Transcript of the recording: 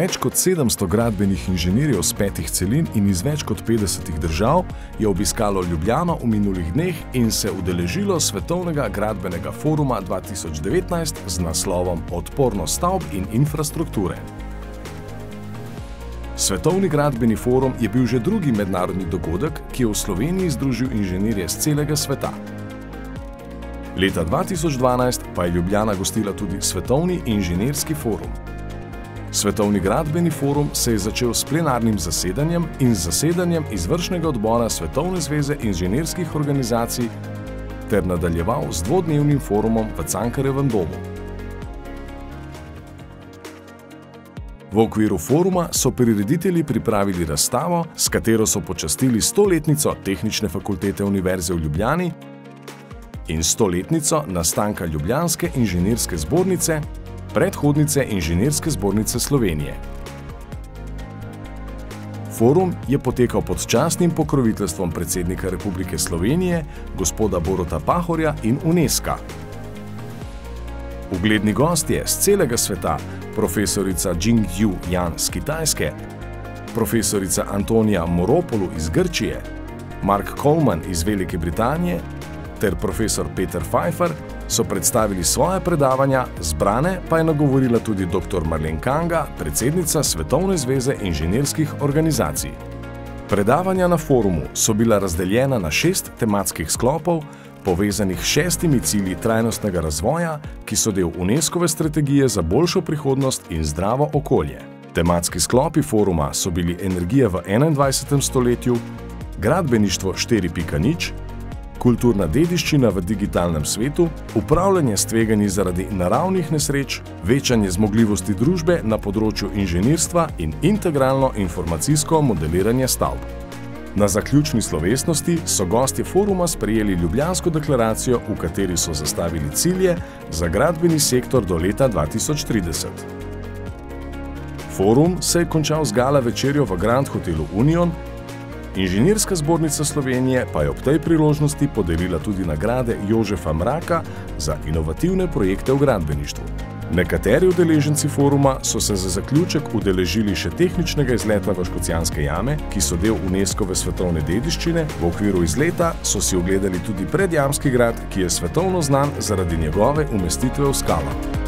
Več kot 700 gradbenih inženirjev z 5 celin in iz več kot 50 držav je obiskalo Ljubljano v minulih dneh in se udeležilo Svetovnega gradbenega foruma 2019 z naslovom Odpornost stavb in infrastrukture. Svetovni gradbeni forum je bil že drugi mednarodni dogodek, ki je v Sloveniji združil inženirje z celega sveta. Leta 2012 pa je Ljubljana gostila tudi Svetovni inženirski forum. Svetovni gradbeni forum se je začel s plenarnim zasedanjem in z zasedanjem izvršnega odbora Svetovne zveze inženirskih organizacij ter nadaljeval z dvodnevnim forumom v Cankarjevem domu. V okviru foruma so prireditelji pripravili razstavo, s katero so počastili 100-letnico Tehnične fakultete Univerze v Ljubljani in 100-letnico nastanka Ljubljanske inženirske zbornice, predhodnice Inženirske zbornice Slovenije. Forum je potekal pod častnim pokroviteljstvom predsednika Republike Slovenije, gospoda Boruta Pahorja in UNESCO. Ugledni gostje z celega sveta, profesorica Jingyu Jan z Kitajske, profesorica Antonija Moropolu iz Grčije, Mark Coleman iz Velike Britanije ter profesor Peter Pfeiffer so predstavili svoje predavanja, zbrane pa je nagovorila tudi dr. Marlene Kanga, predsednica Svetovne zveze inženirskih organizacij. Predavanja na forumu so bila razdeljena na 6 tematskih sklopov, povezanih s 6 cilji trajnostnega razvoja, ki so del UNESCO-ve strategije za boljšo prihodnost in zdravo okolje. Tematski sklopi foruma so bili energija v 21. stoletju, gradbeništvo 4.0, kulturna dediščina v digitalnem svetu, upravljanje s tveganji zaradi naravnih nesreč, večanje zmogljivosti družbe na področju inženirstva in integralno informacijsko modeliranje stavb. Na zaključni slovesnosti so gostje foruma sprejeli Ljubljansko deklaracijo, v kateri so zastavili cilje za gradbeni sektor do leta 2030. Forum se je končal z gala večerjo v Grand hotelu Union, Inženirska zbornica Slovenije pa je ob tej priložnosti podelila tudi nagrade Jožefa Mraka za inovativne projekte v gradbeništvu. Nekateri udeleženci foruma so se za zaključek udeležili še tehničnega izleta v Škocjanske jame, ki so del UNESCO-ve svetovne dediščine. V okviru izleta so si ogledali tudi Predjamski grad, ki je svetovno znan zaradi njegove umestitve v skalo.